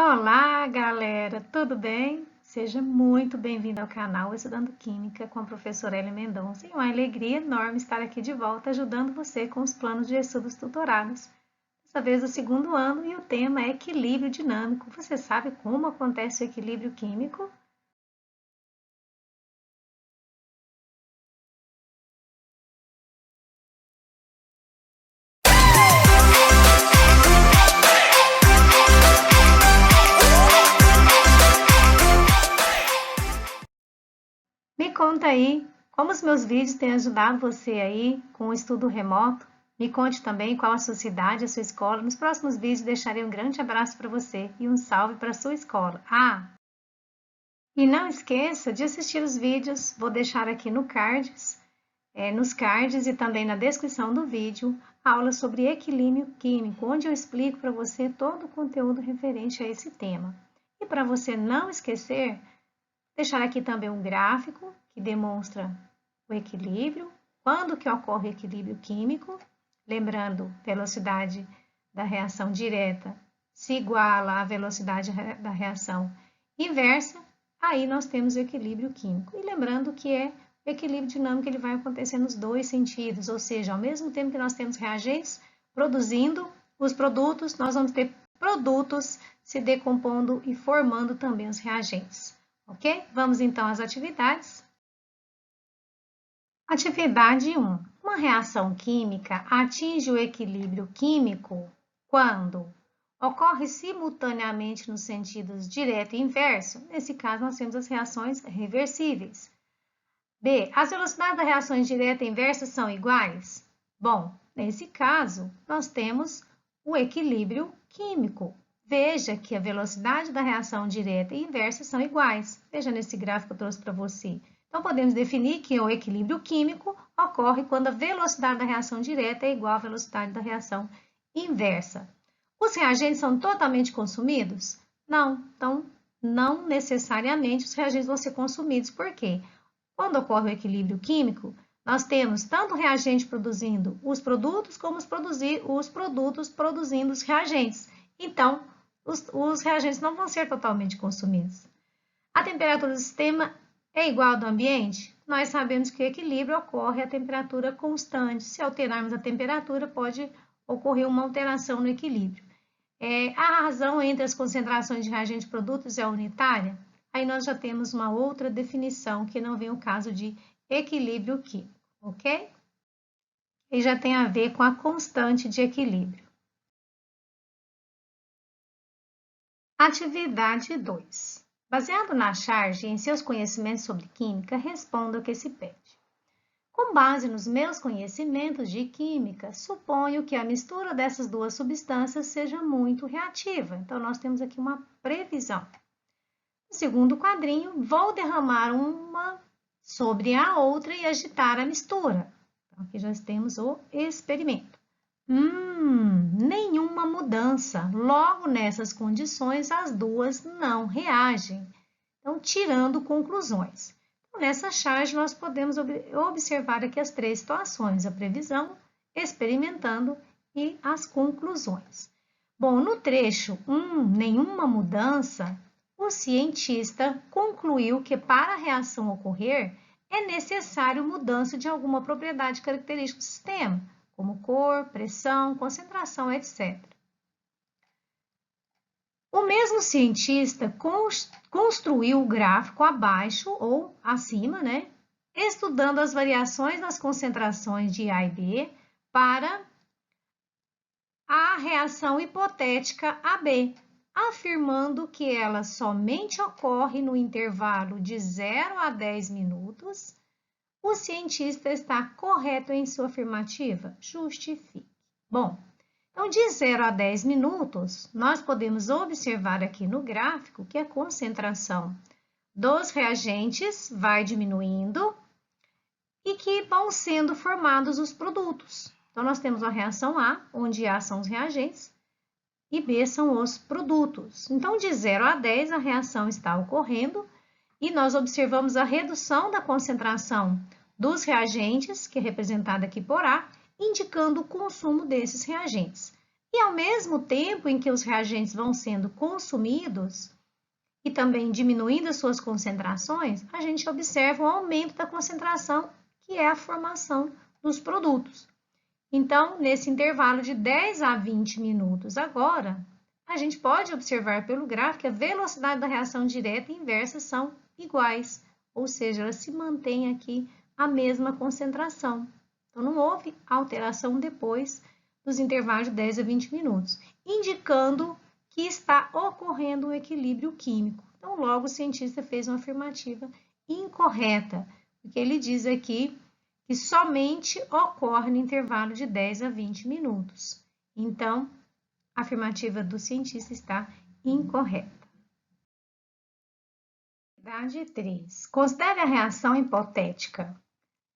Olá, galera, tudo bem? Seja muito bem-vindo ao canal Estudando Química com a professora Elia Mendonça. E uma alegria enorme estar aqui de volta ajudando você com os planos de estudos tutorados. Dessa vez, o segundo ano e o tema é equilíbrio dinâmico. Você sabe como acontece o equilíbrio químico? Me conta aí como os meus vídeos têm ajudado você aí com o estudo remoto. Me conte também qual a sua cidade, a sua escola. Nos próximos vídeos deixarei um grande abraço para você e um salve para a sua escola. E não esqueça de assistir os vídeos, vou deixar aqui nos cards e também na descrição do vídeo, aula sobre equilíbrio químico, onde eu explico para você todo o conteúdo referente a esse tema. E para você não esquecer, deixar aqui também um gráfico que demonstra o equilíbrio, quando que ocorre o equilíbrio químico, lembrando, velocidade da reação direta se iguala à velocidade da reação inversa, aí nós temos o equilíbrio químico. E lembrando que o equilíbrio dinâmico ele vai acontecer nos dois sentidos, ou seja, ao mesmo tempo que nós temos reagentes produzindo os produtos, nós vamos ter produtos se decompondo e formando também os reagentes. Ok? Vamos então às atividades. Atividade 1. Uma reação química atinge o equilíbrio químico quando ocorre simultaneamente nos sentidos direto e inverso. Nesse caso, nós temos as reações reversíveis. B. As velocidades das reações direta e inversa são iguais? Bom, nesse caso, nós temos o equilíbrio químico. Veja que a velocidade da reação direta e inversa são iguais. Veja nesse gráfico que eu trouxe para você. Então, podemos definir que o equilíbrio químico ocorre quando a velocidade da reação direta é igual à velocidade da reação inversa. Os reagentes são totalmente consumidos? Não. Então, não necessariamente os reagentes vão ser consumidos. Por quê? Quando ocorre o equilíbrio químico, nós temos tanto o reagente produzindo os produtos, como os produtos produzindo os reagentes. Então, os reagentes não vão ser totalmente consumidos. A temperatura do sistema é igual ao do ambiente? Nós sabemos que o equilíbrio ocorre a temperatura constante. Se alterarmos a temperatura, pode ocorrer uma alteração no equilíbrio. A razão entre as concentrações de reagentes e produtos é unitária? Aí nós já temos uma outra definição, que não vem o caso de equilíbrio químico, ok? E já tem a ver com a constante de equilíbrio. Atividade 2. Baseado na charge e em seus conhecimentos sobre química, responda o que se pede. Com base nos meus conhecimentos de química, suponho que a mistura dessas duas substâncias seja muito reativa. Então, nós temos aqui uma previsão. No segundo quadrinho, vou derramar uma sobre a outra e agitar a mistura. Então, aqui já temos o experimento. Nenhuma mudança. Logo, nessas condições, as duas não reagem. Então, tirando conclusões. Então, nessa charge, nós podemos observar aqui as três situações: a previsão, experimentando e as conclusões. Bom, no trecho 1, nenhuma mudança, o cientista concluiu que para a reação ocorrer, é necessário mudança de alguma propriedade característica do sistema, como cor, pressão, concentração, etc. O mesmo cientista construiu o gráfico abaixo ou acima, estudando as variações nas concentrações de A e B para a reação hipotética AB, afirmando que ela somente ocorre no intervalo de 0 a 10 minutos. O cientista está correto em sua afirmativa? Justifique. Bom, então de 0 a 10 minutos, nós podemos observar aqui no gráfico que a concentração dos reagentes vai diminuindo e que vão sendo formados os produtos. Então, nós temos a reação A, onde A são os reagentes, e B são os produtos. Então, de 0 a 10, a reação está ocorrendo e nós observamos a redução da concentração dos reagentes, que é representada aqui por A, indicando o consumo desses reagentes. E ao mesmo tempo em que os reagentes vão sendo consumidos e também diminuindo as suas concentrações, a gente observa o aumento da concentração, que é a formação dos produtos. Então, nesse intervalo de 10 a 20 minutos agora, a gente pode observar pelo gráfico que a velocidade da reação direta e inversa são iguais, ou seja, ela se mantém aqui a mesma concentração. Então, não houve alteração depois dos intervalos de 10 a 20 minutos, indicando que está ocorrendo um equilíbrio químico. Então, logo o cientista fez uma afirmativa incorreta, porque ele diz aqui que somente ocorre no intervalo de 10 a 20 minutos. Então, a afirmativa do cientista está incorreta. Atividade 3. Considere a reação hipotética.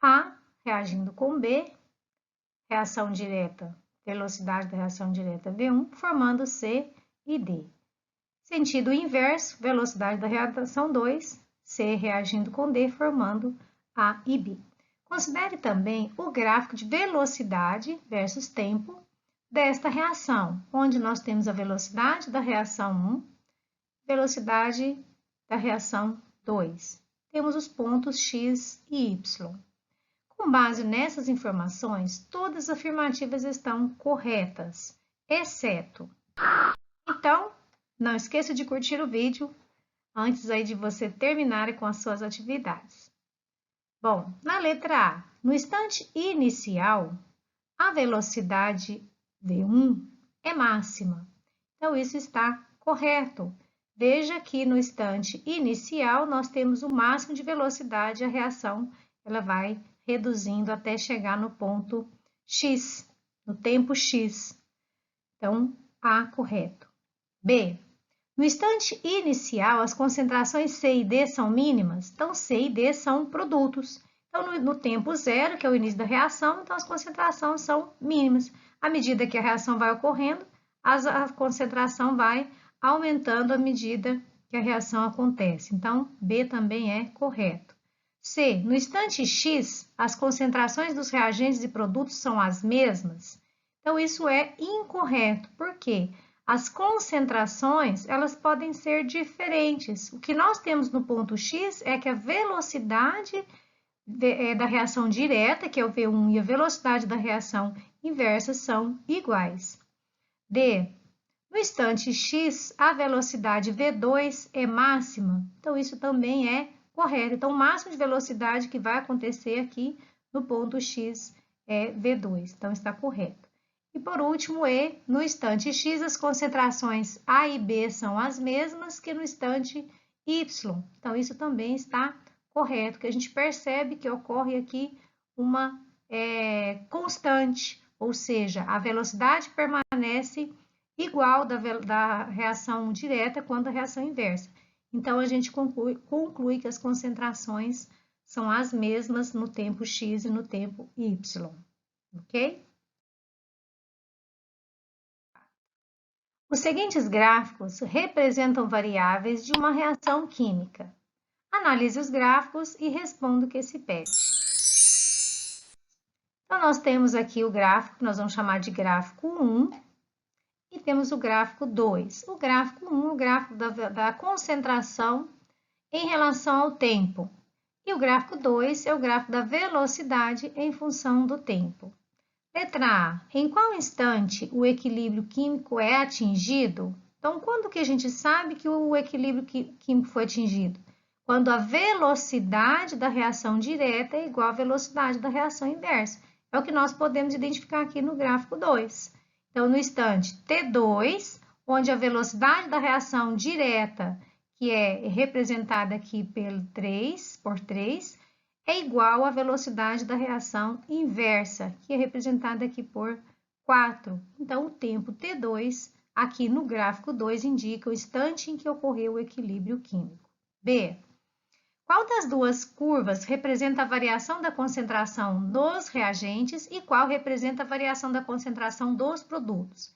A reagindo com B, reação direta, velocidade da reação direta V1, formando C e D. Sentido inverso, velocidade da reação 2, C reagindo com D, formando A e B. Considere também o gráfico de velocidade versus tempo desta reação, onde nós temos a velocidade da reação 1, velocidade da reação 2. Temos os pontos X e Y. Com base nessas informações, todas as afirmativas estão corretas, exceto. Então, não esqueça de curtir o vídeo antes aí de você terminar com as suas atividades. Bom, na letra A, no instante inicial, a velocidade V1 é máxima. Então, isso está correto. Veja que no instante inicial, nós temos o máximo de velocidade, a reação ela vai reduzindo até chegar no ponto X, no tempo X. Então, A, correto. B, no instante inicial, as concentrações C e D são mínimas, então C e D são produtos. Então, no tempo zero, que é o início da reação, então as concentrações são mínimas. À medida que a reação vai ocorrendo, a concentração vai aumentando à medida que a reação acontece. Então, B também é correto. C, no instante X, as concentrações dos reagentes e produtos são as mesmas. Então, isso é incorreto. Por quê? As concentrações, elas podem ser diferentes. O que nós temos no ponto X é que a velocidade da reação direta, que é o V1, e a velocidade da reação inversa são iguais. D, no instante X, a velocidade V2 é máxima. Então, isso também é correto. Então, o máximo de velocidade que vai acontecer aqui no ponto X é V2. Então, está correto. E por último, E, no instante X, as concentrações A e B são as mesmas que no instante Y. Então, isso também está correto, que a gente percebe que ocorre aqui uma constante, ou seja, a velocidade permanece igual da reação direta quanto à reação inversa. Então, a gente conclui que as concentrações são as mesmas no tempo X e no tempo Y, ok? Os seguintes gráficos representam variáveis de uma reação química. Analise os gráficos e responda o que se pede. Então, nós temos aqui o gráfico, que nós vamos chamar de gráfico 1, e temos o gráfico 2. O gráfico 1 é o gráfico da concentração em relação ao tempo. E o gráfico 2 é o gráfico da velocidade em função do tempo. Letra A. Em qual instante o equilíbrio químico é atingido? Então, quando que a gente sabe que o equilíbrio químico foi atingido? Quando a velocidade da reação direta é igual à velocidade da reação inversa. É o que nós podemos identificar aqui no gráfico 2. Então, no instante T2, onde a velocidade da reação direta, que é representada aqui por 3, é igual à velocidade da reação inversa, que é representada aqui por 4. Então, o tempo T2, aqui no gráfico 2, indica o instante em que ocorreu o equilíbrio químico. B. Qual das duas curvas representa a variação da concentração dos reagentes e qual representa a variação da concentração dos produtos?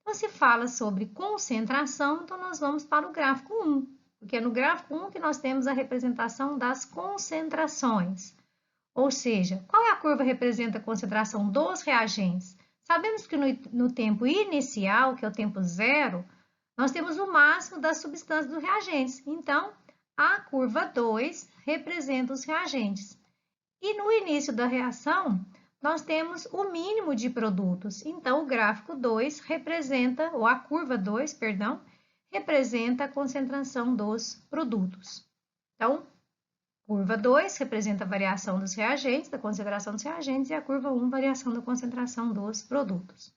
Então, se fala sobre concentração, então nós vamos para o gráfico 1. Porque é no gráfico 1 que nós temos a representação das concentrações. Ou seja, qual é a curva que representa a concentração dos reagentes? Sabemos que no tempo inicial, que é o tempo zero, nós temos o máximo das substâncias dos reagentes. Então, a curva 2 representa os reagentes. E no início da reação, nós temos o mínimo de produtos. Então, o gráfico 2 representa, ou a curva 2, perdão, representa a concentração dos produtos. Então, curva 2 representa a variação dos reagentes, da concentração dos reagentes, e a curva 1, variação da concentração dos produtos.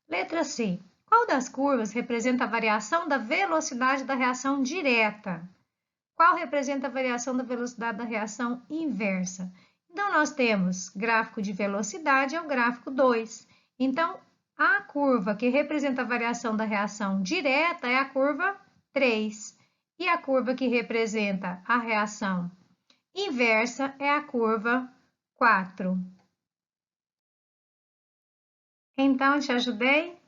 Letra C. Qual das curvas representa a variação da velocidade da reação direta? Qual representa a variação da velocidade da reação inversa? Então, nós temos gráfico de velocidade é o gráfico 2. Então, a curva que representa a variação da reação direta é a curva 3. E a curva que representa a reação inversa é a curva 4. Então, te ajudei?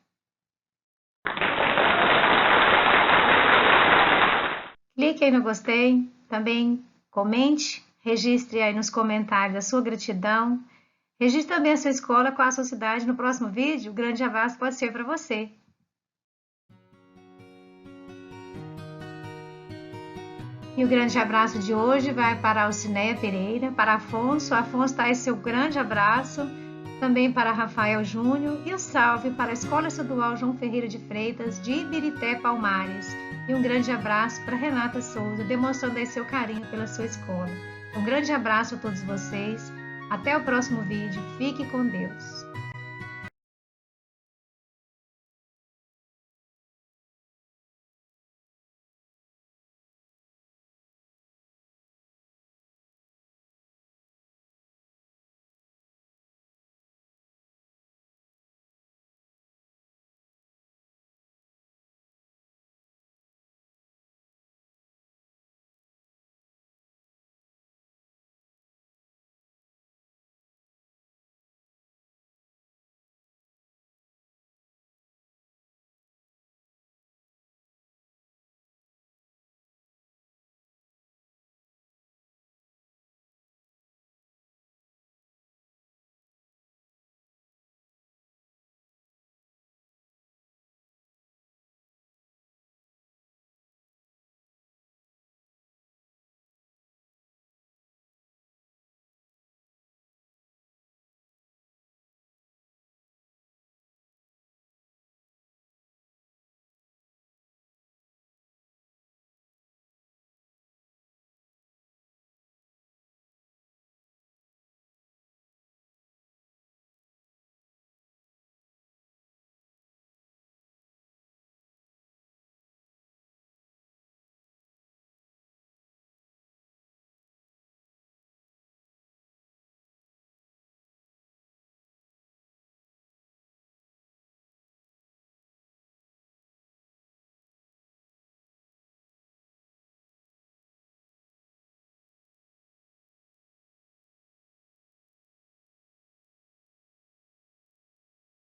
Clique aí no gostei, também comente, registre aí nos comentários a sua gratidão. Registre também a sua escola com a sua cidade no próximo vídeo. Um grande abraço pode ser para você. E o grande abraço de hoje vai para a Alcineia Pereira, para Afonso. Afonso, tá aí seu grande abraço. Também para Rafael Júnior e o salve para a Escola Estadual João Ferreira de Freitas de Ibirité Palmares. E um grande abraço para Renata Souza, demonstrando aí seu carinho pela sua escola. Um grande abraço a todos vocês. Até o próximo vídeo. Fique com Deus.